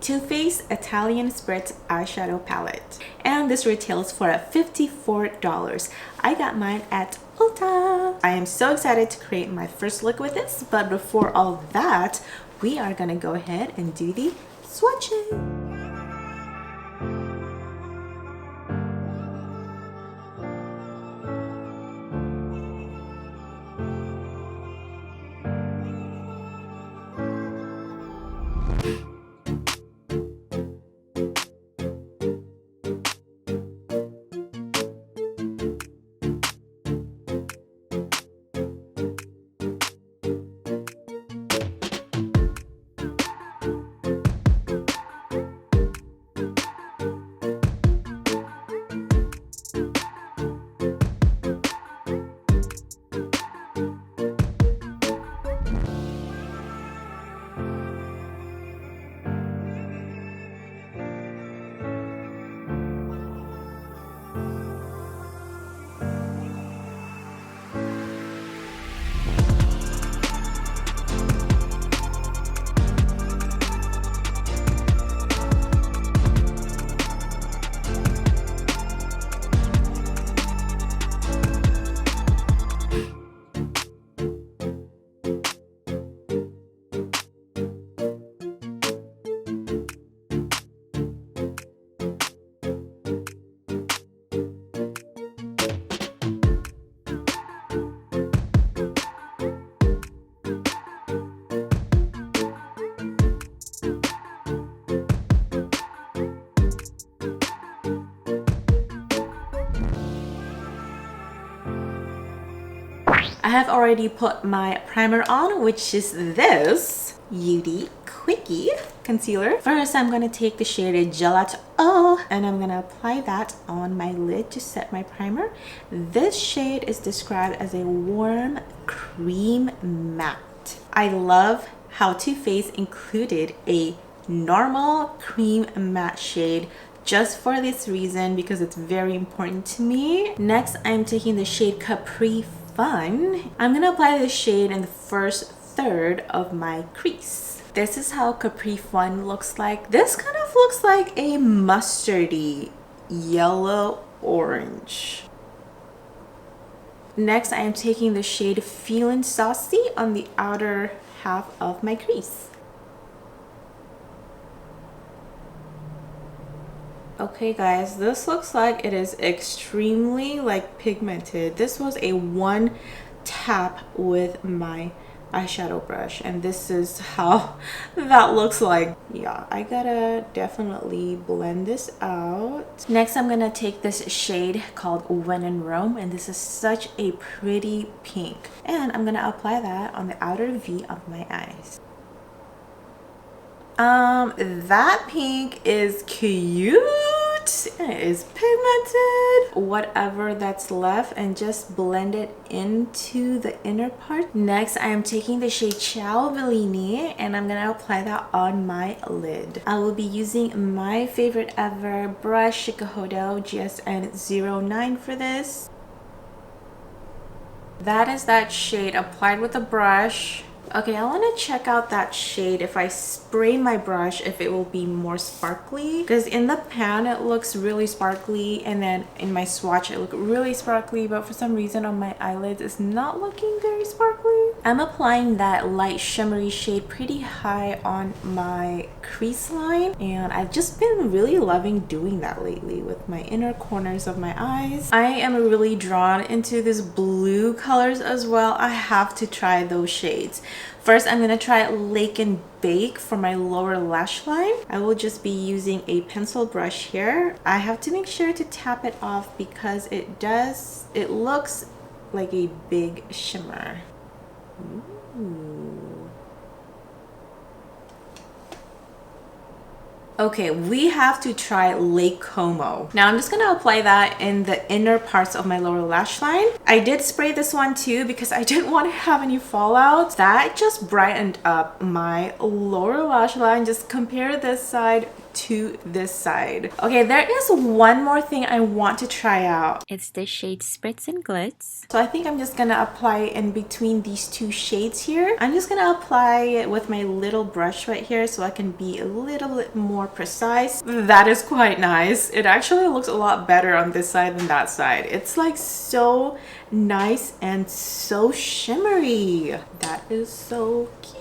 Too Faced Italian Spritz eyeshadow palette, and this retails for $54. I got mine at Ulta. I am so excited to create my first look with this, but before all that, we are gonna go ahead and do the swatching. I have already put my primer on, which is this Beauty Quickie concealer. First, I'm going to take the shade Gelato and I'm going to apply that on my lid to set my primer. This shade is described as a warm cream matte. I love how Too Faced included a normal cream matte shade just for this reason, because it's very important to me. Next, I'm taking the shade Capri Fun. I'm gonna apply this shade in the first third of my crease. This is how Capri Fun looks like. This kind of looks like a mustardy yellow orange. Next, I am taking the shade Feelin' Saucy on the outer half of my crease. Okay guys, this looks like it is extremely pigmented. This was a one tap with my eyeshadow brush and this is how that looks like. Yeah, I gotta definitely blend this out. Next, I'm gonna take this shade called When in Rome, and this is such a pretty pink, and I'm gonna apply that on the outer V of my eyes. That pink is cute. It is pigmented. Whatever that's left, and just blend it into the inner part. Next, I am taking the shade Ciao Bellini and I'm gonna apply that on my lid. I will be using my favorite ever brush, Shikahodo GSN09 for this. That is that shade applied with a brush. Okay, I want to check out that shade if I spray my brush, if it will be more sparkly, because in the pan it looks really sparkly and then in my swatch it looked really sparkly, but for some reason on my eyelids it's not looking very sparkly. I'm applying that light shimmery shade pretty high on my crease line, and I've just been really loving doing that lately with my inner corners of my eyes. I am really drawn into these blue colors as well. I have to try those shades. First, I'm going to try Lake and Bake for my lower lash line. I will just be using a pencil brush here. I have to make sure to tap it off because it looks like a big shimmer. Ooh. Okay, we have to try Lake Como. Now I'm just gonna apply that in the inner parts of my lower lash line. I did spray this one too because I didn't want to have any fallout. That just brightened up my lower lash line. Just compare this side to this side. Okay, there is one more thing I want to try out. It's the shade Spritz and Glitz. So I think I'm just gonna apply in between these two shades here. I'm just gonna apply it with my little brush right here so I can be a little bit more precise. That is quite nice. It actually looks a lot better on this side than that side. It's like so nice and so shimmery. That is so cute.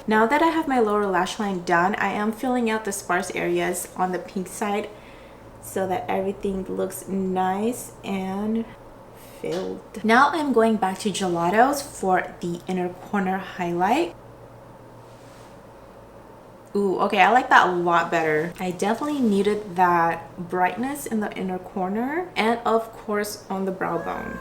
Now that I have my lower lash line done, I am filling out the sparse areas on the pink side so that everything looks nice and filled. Now I'm going back to Gelato's for the inner corner highlight. Ooh, okay, I like that a lot better. I definitely needed that brightness in the inner corner and of course on the brow bone.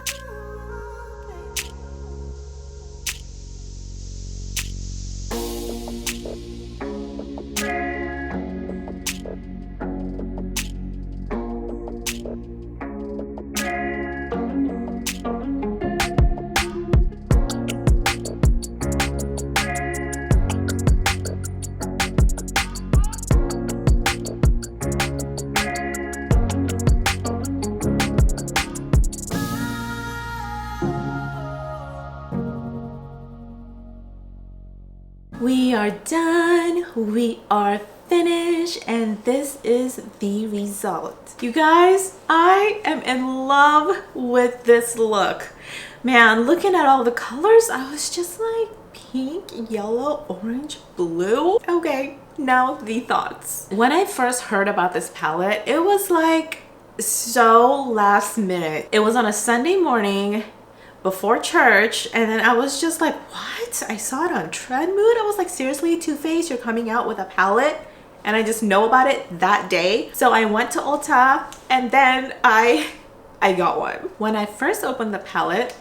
We are done. We are finished, and this is the result. You guys, I am in love with this look. Man, looking at all the colors, I was just like pink, yellow, orange, blue. Okay, now the thoughts. When I first heard about this palette, it was like so last minute. It was on a Sunday morning before church, and then I was just like, what? I saw it on Trendmood. I was like, seriously, Too Faced, you're coming out with a palette? And I just know about it that day. So I went to Ulta and then I got one. When I first opened the palette,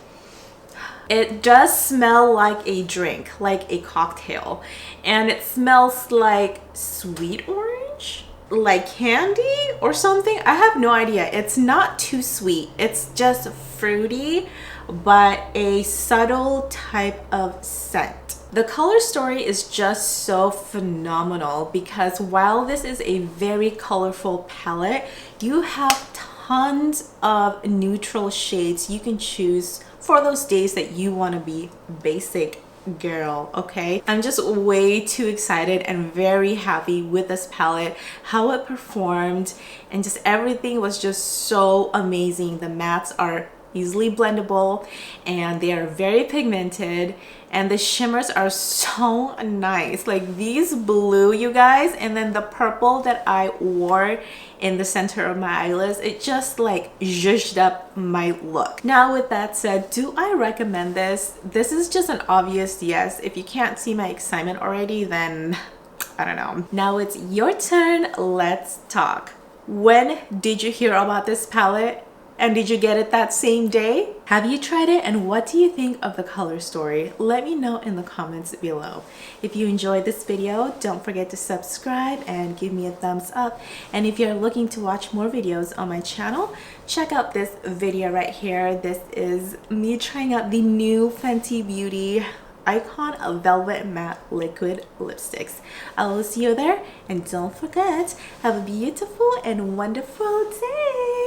it does smell like a drink, like a cocktail, and it smells like sweet orange, like candy or something. I have no idea. It's not too sweet, it's just fruity, but a subtle type of scent. The color story is just so phenomenal because while this is a very colorful palette, you have tons of neutral shades you can choose for those days that you want to be basic girl. Okay, I'm just way too excited and very happy with this palette, how it performed, and just everything was just so amazing. The mattes are easily blendable and they are very pigmented, and the shimmers are so nice, like these blue, you guys, and then the purple that I wore in the center of my eyelids, it just like zhuzhed up my look. Now with that said, do I recommend this? This is just an obvious yes. If you can't see my excitement already, then I don't know. Now it's your turn. Let's talk. When did you hear about this palette? And did you get it that same day? Have you tried it, and what do you think of the color story? Let me know in the comments below. If you enjoyed this video, don't forget to subscribe and give me a thumbs up. And if you're looking to watch more videos on my channel, check out this video right here. This is me trying out the new Fenty Beauty Icon Velvet Matte Liquid Lipsticks. I will see you there, and don't forget, have a beautiful and wonderful day.